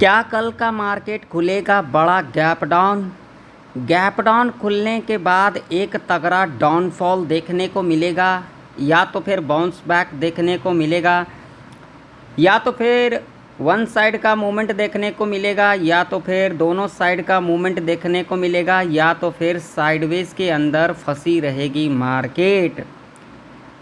क्या कल का मार्केट खुलेगा बड़ा गैप डाउन? गैप डाउन खुलने के बाद एक तगड़ा डाउनफॉल देखने को मिलेगा, या तो फिर बाउंस बैक देखने को मिलेगा, या तो फिर वन साइड का मूवमेंट देखने को मिलेगा, या तो फिर दोनों साइड का मूवमेंट देखने को मिलेगा, या तो फिर साइडवेज के अंदर फंसी रहेगी मार्केट।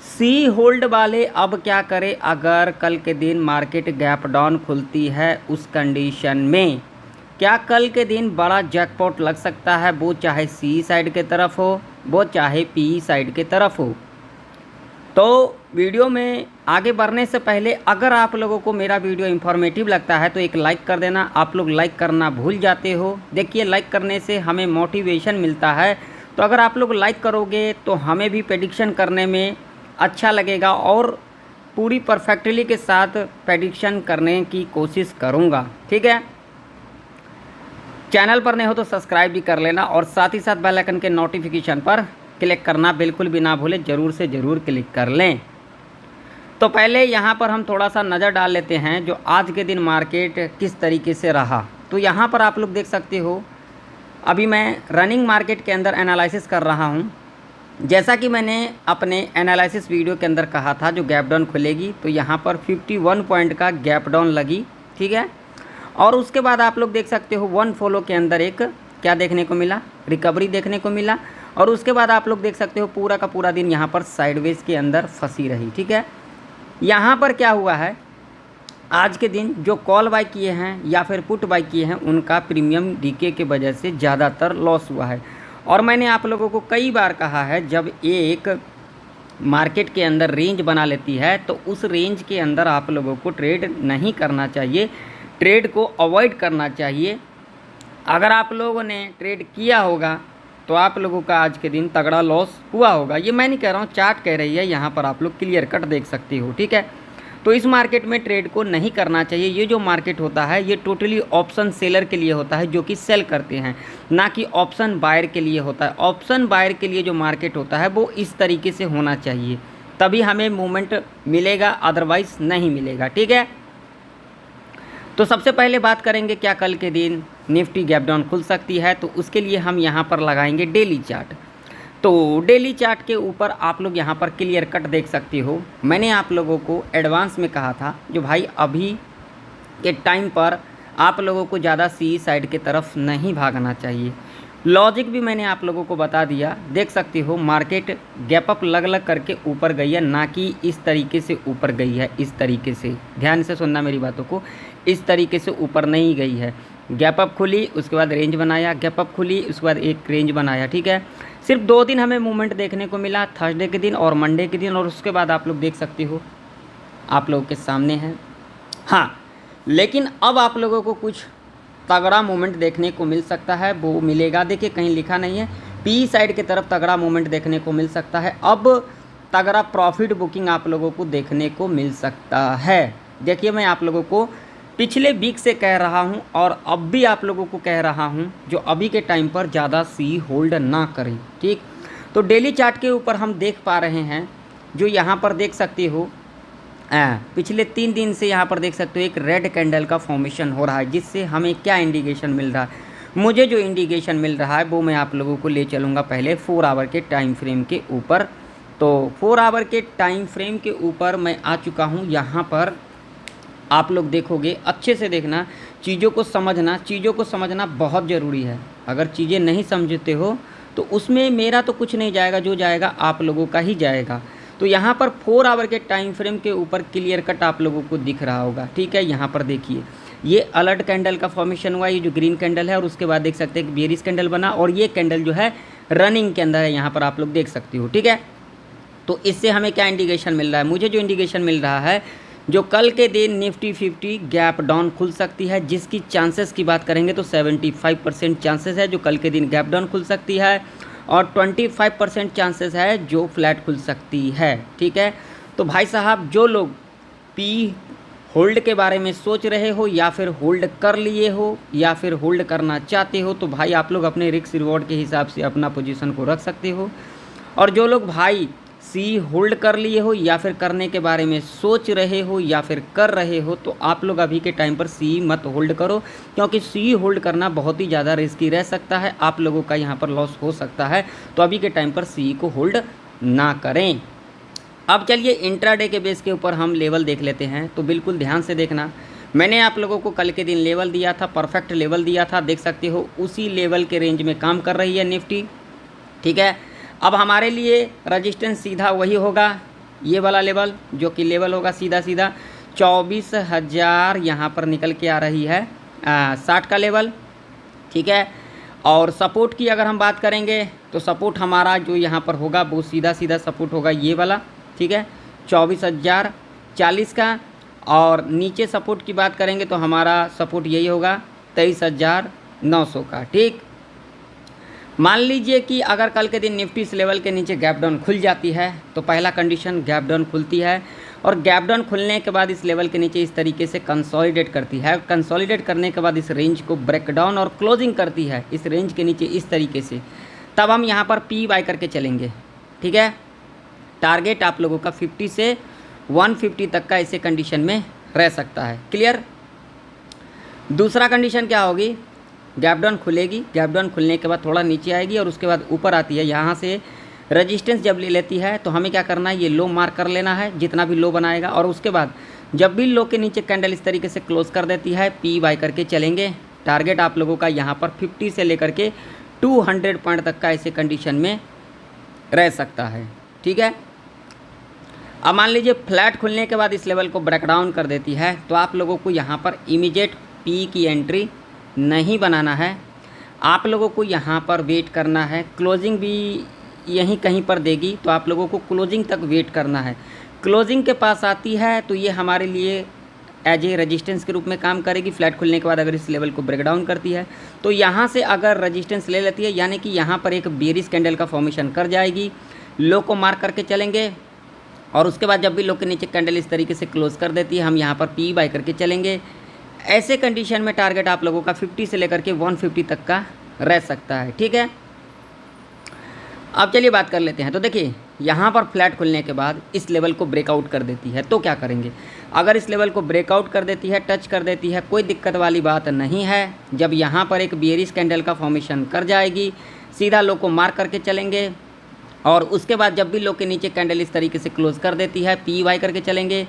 सी होल्ड वाले अब क्या करें अगर कल के दिन मार्केट गैप डाउन खुलती है? उस कंडीशन में क्या कल के दिन बड़ा जैकपॉट लग सकता है, वो चाहे सी साइड के तरफ हो, वो चाहे पी साइड के तरफ हो। तो वीडियो में आगे बढ़ने से पहले अगर आप लोगों को मेरा वीडियो इन्फॉर्मेटिव लगता है तो एक लाइक कर देना। आप लोग लाइक करना भूल जाते हो। देखिए, लाइक करने से हमें मोटिवेशन मिलता है, तो अगर आप लोग लाइक करोगे तो हमें भी प्रेडिक्शन करने में अच्छा लगेगा और पूरी परफेक्टली के साथ प्रेडिक्शन करने की कोशिश करूँगा। ठीक है, चैनल पर नए हो तो सब्सक्राइब भी कर लेना और साथ ही साथ बेल आइकन के नोटिफिकेशन पर क्लिक करना बिल्कुल भी ना भूलें, ज़रूर से ज़रूर क्लिक कर लें। तो पहले यहाँ पर हम थोड़ा सा नज़र डाल लेते हैं जो आज के दिन मार्केट किस तरीके से रहा। तो यहाँ पर आप लोग देख सकते हो, अभी मैं रनिंग मार्केट के अंदर एनालिसिस कर रहा हूँ। जैसा कि मैंने अपने एनालिसिस वीडियो के अंदर कहा था, जो गैप डाउन खुलेगी तो यहाँ पर 51 पॉइंट का गैप डाउन लगी। ठीक है, और उसके बाद आप लोग देख सकते हो वन फॉलो के अंदर एक क्या देखने को मिला, रिकवरी देखने को मिला। और उसके बाद आप लोग देख सकते हो पूरा का पूरा दिन यहाँ पर साइडवेज के अंदर फंसी रही। ठीक है, यहाँ पर क्या हुआ है, आज के दिन जो कॉल बाय किए हैं या फिर पुट बाय किए हैं उनका प्रीमियम डीके के वजह से ज़्यादातर लॉस हुआ है। और मैंने आप लोगों को कई बार कहा है, जब एक मार्केट के अंदर रेंज बना लेती है तो उस रेंज के अंदर आप लोगों को ट्रेड नहीं करना चाहिए, ट्रेड को अवॉइड करना चाहिए। अगर आप लोगों ने ट्रेड किया होगा तो आप लोगों का आज के दिन तगड़ा लॉस हुआ होगा। ये मैं नहीं कह रहा हूँ, चार्ट कह रही है, यहाँ पर आप लोग क्लियर कट देख सकते हो। ठीक है, तो इस मार्केट में ट्रेड को नहीं करना चाहिए। ये जो मार्केट होता है ये टोटली ऑप्शन सेलर के लिए होता है, जो कि सेल करते हैं, ना कि ऑप्शन बायर के लिए होता है। ऑप्शन बायर के लिए जो मार्केट होता है वो इस तरीके से होना चाहिए, तभी हमें मूवमेंट मिलेगा, अदरवाइज नहीं मिलेगा। ठीक है, तो सबसे पहले बात करेंगे क्या कल के दिन निफ्टी गैप डाउन खुल सकती है। तो उसके लिए हम यहाँ पर लगाएंगे डेली चार्ट। तो डेली चार्ट के ऊपर आप लोग यहाँ पर क्लियर कट देख सकते हो। मैंने आप लोगों को एडवांस में कहा था जो भाई अभी के टाइम पर आप लोगों को ज़्यादा सी साइड के तरफ नहीं भागना चाहिए। लॉजिक भी मैंने आप लोगों को बता दिया। देख सकते हो मार्केट गैप अप लग लग करके ऊपर गई है, ना कि इस तरीके से ऊपर गई है। इस तरीके से ध्यान से सुनना मेरी बातों को, इस तरीके से ऊपर नहीं गई है। गैप अप खुली, उसके बाद रेंज बनाया, गैप अप खुली, उसके बाद एक रेंज बनाया। ठीक है, सिर्फ 2 दिन हमें मूवमेंट देखने को मिला, थर्सडे के दिन और मंडे के दिन, और उसके बाद आप लोग देख सकते हो आप लोगों के सामने है। हाँ, लेकिन अब आप लोगों को कुछ तगड़ा मूवमेंट देखने को मिल सकता है, वो मिलेगा। देखिए, कहीं लिखा नहीं है, पी साइड की तरफ तगड़ा मूवमेंट देखने को मिल सकता है। अब तगड़ा प्रॉफिट बुकिंग आप लोगों को देखने को मिल सकता है। देखिए, मैं आप लोगों को पिछले वीक से कह रहा हूं और अब भी आप लोगों को कह रहा हूं जो अभी के टाइम पर ज़्यादा सी होल्ड ना करें। ठीक, तो डेली चार्ट के ऊपर हम देख पा रहे हैं, जो यहाँ पर देख सकते हो पिछले 3 दिन से यहाँ पर देख सकते हो एक रेड कैंडल का फॉर्मेशन हो रहा है, जिससे हमें क्या इंडिकेशन मिल रहा है। मुझे जो इंडिकेशन मिल रहा है वो मैं आप लोगों को ले चलूँगा पहले 4 आवर के टाइम फ्रेम के ऊपर। तो 4 आवर के टाइम फ्रेम के ऊपर मैं आ चुका हूँ। यहाँ पर आप लोग देखोगे, अच्छे से देखना, चीज़ों को समझना बहुत ज़रूरी है। अगर चीज़ें नहीं समझते हो तो उसमें मेरा तो कुछ नहीं जाएगा, जो जाएगा आप लोगों का ही जाएगा। तो यहाँ पर 4 आवर के टाइम फ्रेम के ऊपर क्लियर कट आप लोगों को दिख रहा होगा। ठीक है, यहाँ पर देखिए, ये अलर्ट कैंडल का फॉर्मेशन हुआ, ये जो ग्रीन कैंडल है, और उसके बाद देख सकते हैं कि बेरिश कैंडल बना, और ये कैंडल जो है रनिंग के अंदर है, यहाँ पर आप लोग देख सकते हो। ठीक है, तो इससे हमें क्या इंडिकेशन मिल रहा है? मुझे जो इंडिकेशन मिल रहा है, जो कल के दिन निफ्टी 50 गैप डाउन खुल सकती है, जिसकी चांसेस की बात करेंगे तो 75% चांसेस है जो कल के दिन गैप डाउन खुल सकती है, और 25% चांसेस है जो फ्लैट खुल सकती है। ठीक है, तो भाई साहब, जो लोग पी होल्ड के बारे में सोच रहे हो, या फिर होल्ड कर लिए हो, या फिर होल्ड करना चाहते हो, तो भाई आप लोग अपने रिस्क रिवॉर्ड के हिसाब से अपना पोजीशन को रख सकते हो। और जो लोग भाई सी होल्ड कर लिए हो या फिर करने के बारे में सोच रहे हो या फिर कर रहे हो, तो आप लोग अभी के टाइम पर सी मत होल्ड करो, क्योंकि सी होल्ड करना बहुत ही ज़्यादा रिस्की रह सकता है, आप लोगों का यहाँ पर लॉस हो सकता है। तो अभी के टाइम पर सी को होल्ड ना करें। अब चलिए इंट्राडे के बेस के ऊपर हम लेवल देख लेते हैं, तो बिल्कुल ध्यान से देखना। मैंने आप लोगों को कल के दिन लेवल दिया था, परफेक्ट लेवल दिया था, देख सकते हो उसी लेवल के रेंज में काम कर रही है निफ्टी, ठीक है। अब हमारे लिए रजिस्टेंस सीधा वही होगा, ये वाला लेवल, जो कि लेवल होगा सीधा सीधा 24,000 यहाँ पर निकल के आ रही है 60 का लेवल, ठीक है। और सपोर्ट की अगर हम बात करेंगे तो सपोर्ट हमारा जो यहाँ पर होगा वो सीधा सीधा सपोर्ट होगा ये वाला, ठीक है, 24,040 का। और नीचे सपोर्ट की बात करेंगे तो हमारा सपोर्ट यही होगा 23,900 का, ठीक। मान लीजिए कि अगर कल के दिन निफ्टी इस लेवल के नीचे गैप डाउन खुल जाती है, तो पहला कंडीशन गैप डाउन खुलती है, और गैप डाउन खुलने के बाद इस लेवल के नीचे इस तरीके से कंसोलिडेट करती है। कंसोलिडेट करने के बाद इस रेंज को ब्रेक डाउन और क्लोजिंग करती है इस रेंज के नीचे इस तरीके से, तब हम यहाँ पर पी बाय करके चलेंगे, ठीक है। टारगेट आप लोगों का 50 से 150 तक का ऐसे कंडीशन में रह सकता है, क्लियर। दूसरा कंडीशन क्या होगी, गैप डाउन खुलेगी, गैप डाउन खुलने के बाद थोड़ा नीचे आएगी और उसके बाद ऊपर आती है, यहाँ से रेजिस्टेंस जब ले लेती है तो हमें क्या करना है, ये लो मार्क कर लेना है जितना भी लो बनाएगा, और उसके बाद जब भी लो के नीचे कैंडल इस तरीके से क्लोज कर देती है, पी बाय करके चलेंगे। टारगेट आप लोगों का यहाँ पर 50 से लेकर के 200 पॉइंट तक का ऐसे कंडीशन में रह सकता है, ठीक है। अब मान लीजिए फ्लैट खुलने के बाद इस लेवल को ब्रेक डाउन कर देती है, तो आप लोगों को यहाँ पर इमीडिएट पी की एंट्री नहीं बनाना है, आप लोगों को यहाँ पर वेट करना है। क्लोजिंग भी यहीं कहीं पर देगी, तो आप लोगों को क्लोजिंग तक वेट करना है। क्लोजिंग के पास आती है तो ये हमारे लिए एज ए रजिस्टेंस के रूप में काम करेगी। फ्लैट खुलने के बाद अगर इस लेवल को ब्रेक डाउन करती है तो यहाँ से अगर रजिस्टेंस ले लेती है, यानी कि यहाँ पर एक बेरिश कैंडल का फॉर्मेशन कर जाएगी, लो को मार्क करके चलेंगे, और उसके बाद जब भी लो के नीचे कैंडल इस तरीके से क्लोज कर देती है, हम यहाँ पर पी बाय करके चलेंगे। ऐसे कंडीशन में टारगेट आप लोगों का 50 से लेकर के 150 तक का रह सकता है, ठीक है। अब चलिए बात कर लेते हैं। तो देखिए यहाँ पर फ्लैट खुलने के बाद इस लेवल को ब्रेकआउट कर देती है, तो क्या करेंगे। अगर इस लेवल को ब्रेकआउट कर देती है, टच कर देती है, कोई दिक्कत वाली बात नहीं है। जब यहाँ पर एक बेरिश कैंडल का फॉर्मेशन कर जाएगी, सीधा लो को मार्क करके चलेंगे, और उसके बाद जब भी लो के नीचे कैंडल इस तरीके से क्लोज कर देती है, पी वाई करके चलेंगे।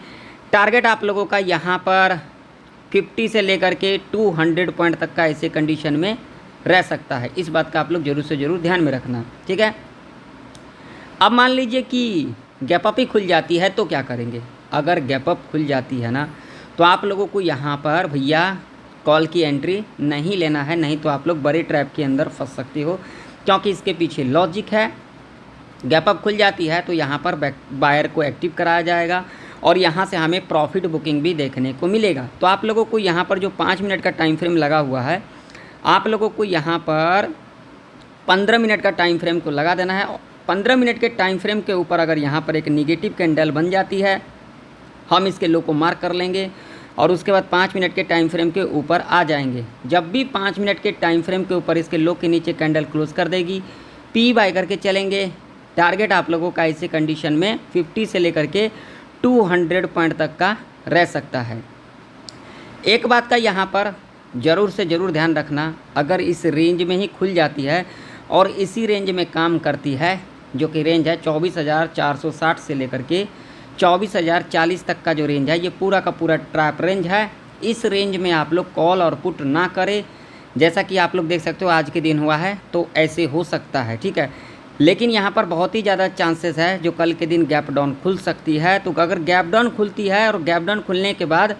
टारगेट आप लोगों का यहाँ पर 50 से लेकर के 200 पॉइंट तक का ऐसे कंडीशन में रह सकता है। इस बात का आप लोग जरूर से ज़रूर ध्यान में रखना, ठीक है। अब मान लीजिए कि गैप अप ही खुल जाती है, तो क्या करेंगे। अगर गैप अप खुल जाती है ना, तो आप लोगों को यहाँ पर भैया कॉल की एंट्री नहीं लेना है, नहीं तो आप लोग बड़े ट्रैप के अंदर फंस सकते हो, क्योंकि इसके पीछे लॉजिक है। गैप अप खुल जाती है तो यहाँ पर बायर को एक्टिव कराया जाएगा, और यहाँ से हमें प्रॉफिट बुकिंग भी देखने को मिलेगा। तो आप लोगों को यहाँ पर जो 5 मिनट का टाइम फ्रेम लगा हुआ है, आप लोगों को यहाँ पर 15 मिनट का टाइम फ्रेम को लगा देना है। 15 मिनट के टाइम फ्रेम के ऊपर अगर यहाँ पर एक निगेटिव कैंडल बन जाती है, हम इसके लो को मार्क कर लेंगे, और उसके बाद 5 मिनट के टाइम फ्रेम के ऊपर आ जाएंगे। जब भी 5 मिनट के टाइम फ्रेम के ऊपर इसके लो के नीचे कैंडल क्लोज कर देगी, पी बाय करके चलेंगे। टारगेट आप लोगों का ऐसे कंडीशन में 50 से लेकर के 200 पॉइंट तक का रह सकता है। एक बात का यहाँ पर ज़रूर से ज़रूर ध्यान रखना, अगर इस रेंज में ही खुल जाती है और इसी रेंज में काम करती है, जो कि रेंज है 24,460 से लेकर के 24,040 तक का जो रेंज है, ये पूरा का पूरा ट्रैप रेंज है। इस रेंज में आप लोग कॉल और पुट ना करें। जैसा कि आप लोग देख सकते हो आज के दिन हुआ है, तो ऐसे हो सकता है, ठीक है। लेकिन यहाँ पर बहुत ही ज़्यादा चांसेस है जो कल के दिन गैप डाउन खुल सकती है। तो अगर गैप डाउन खुलती है और गैप डाउन खुलने के बाद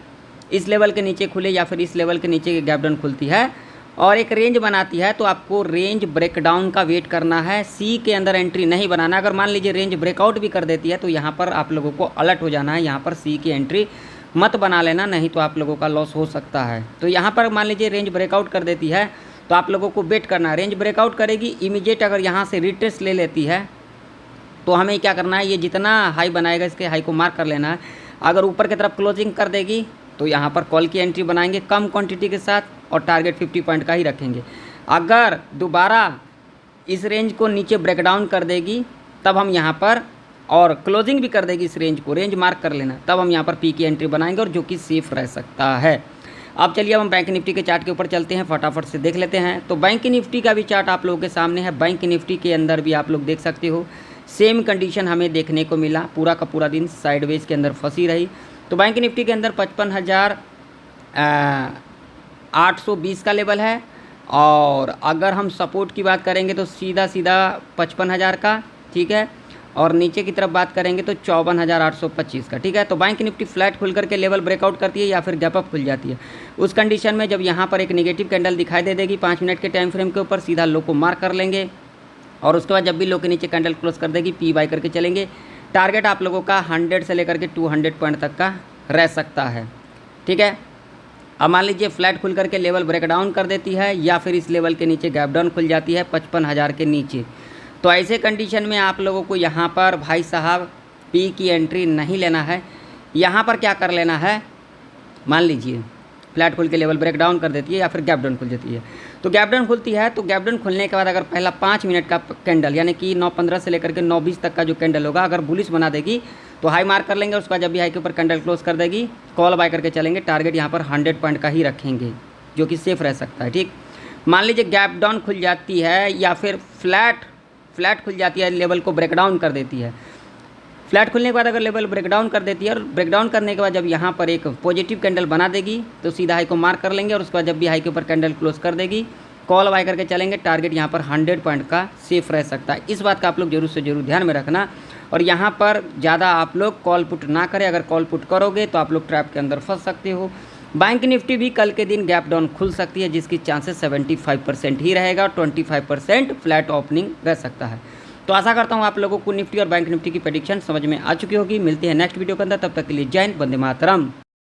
इस लेवल के नीचे खुले या फिर इस लेवल के नीचे गैप डाउन खुलती है और एक रेंज बनाती है, तो आपको रेंज ब्रेकडाउन का वेट करना है, सी के अंदर एंट्री नहीं बनाना। अगर मान लीजिए रेंज ब्रेकआउट भी कर देती है तो यहाँ पर आप लोगों को अलर्ट हो जाना है, यहाँ पर सी की एंट्री मत बना लेना, नहीं तो आप लोगों का लॉस हो सकता है। तो यहाँ पर मान लीजिए रेंज ब्रेकआउट कर देती है तो आप लोगों को वेट करना है। रेंज ब्रेकआउट करेगी, इमीडिएट अगर यहाँ से रिट्रेस ले लेती है तो हमें क्या करना है, ये जितना हाई बनाएगा इसके हाई को मार्क कर लेना है। अगर ऊपर की तरफ क्लोजिंग कर देगी तो यहाँ पर कॉल की एंट्री बनाएंगे कम क्वांटिटी के साथ और टारगेट 50 पॉइंट का ही रखेंगे। अगर दोबारा इस रेंज को नीचे ब्रेकडाउन कर देगी तब हम यहाँ पर और क्लोजिंग भी कर देगी इस रेंज को, रेंज मार्क कर लेना, तब हम यहाँ पर पी की एंट्री बनाएंगे और जो कि सेफ रह सकता है। अब चलिए अब हम बैंक निफ्टी के चार्ट के ऊपर चलते हैं, फटाफट से देख लेते हैं। तो बैंक निफ्टी का भी चार्ट आप लोगों के सामने है। बैंक निफ्टी के अंदर भी आप लोग देख सकते हो सेम कंडीशन हमें देखने को मिला, पूरा का पूरा दिन साइडवेज के अंदर फंसी रही। तो बैंक निफ्टी के अंदर 55,820 का लेवल है, और अगर हम सपोर्ट की बात करेंगे तो सीधा सीधा 55,000 का, ठीक है, और नीचे की तरफ बात करेंगे तो 54,825 का, ठीक है। तो बैंक निफ्टी फ्लैट खुल करके लेवल ब्रेकआउट करती है या फिर गैप अप खुल जाती है। उस कंडीशन में जब यहाँ पर एक नेगेटिव कैंडल दिखाई दे देगी 5 मिनट के टाइम फ्रेम के ऊपर, सीधा लो को मार्क कर लेंगे, और उसके बाद जब भी लो के नीचे कैंडल क्लोज कर देगी पी बाय करके चलेंगे। टारगेट आप लोगों का 100 से लेकर के 200 पॉइंट तक का रह सकता है, ठीक है। अब मान लीजिए फ्लैट खुल करके लेवल ब्रेक डाउन कर देती है या फिर इस लेवल के नीचे गैप डाउन खुल जाती है 55,000 के नीचे, तो ऐसे कंडीशन में आप लोगों को यहाँ पर भाई साहब पी की एंट्री नहीं लेना है। यहाँ पर क्या कर लेना है, मान लीजिए फ्लैट खुल के लेवल ब्रेक डाउन कर देती है या फिर गैप डाउन खुल जाती है। तो गैप डाउन खुलती है, तो गैप डाउन खुलने के बाद अगर पहला 5 मिनट का कैंडल यानी कि 9:15 से लेकर के 9:20 तक का जो कैंडल होगा अगर बुलिश बना देगी तो हाई मार्क कर लेंगे। उसके बाद जब भी हाई के ऊपर कैंडल क्लोज कर देगी कॉल बाय करके चलेंगे। टारगेट यहाँ पर 100 पॉइंट का ही रखेंगे जो कि सेफ रह सकता है, ठीक। मान लीजिए गैप डाउन खुल जाती है या फिर फ्लैट खुल जाती है, लेवल को ब्रेक डाउन कर देती है। फ्लैट खुलने के बाद अगर लेवल ब्रेकडाउन कर देती है और ब्रेकडाउन करने के बाद जब यहाँ पर एक पॉजिटिव कैंडल बना देगी तो सीधा हाई को मार्क कर लेंगे, और उसके बाद जब भी हाई के ऊपर कैंडल क्लोज कर देगी कॉल बाय करके चलेंगे। टारगेट यहाँ पर 100 पॉइंट का सेफ रह सकता है। इस बात का आप लोग जरूर से जरूर ध्यान में रखना, और यहाँ पर ज़्यादा आप लोग कॉल पुट ना करें। अगर कॉल पुट करोगे तो आप लोग ट्रैप के अंदर फंस सकते हो। बैंक निफ्टी भी कल के दिन गैप डाउन खुल सकती है जिसकी चांसेस 75% ही रहेगा, और 25% फ्लैट ओपनिंग रह सकता है। तो आशा करता हूँ आप लोगों को निफ्टी और बैंक निफ्टी की प्रेडिक्शन समझ में आ चुकी होगी। मिलते हैं नेक्स्ट वीडियो के अंदर, तब तक के लिए जय हिंद, वंदे मातरम।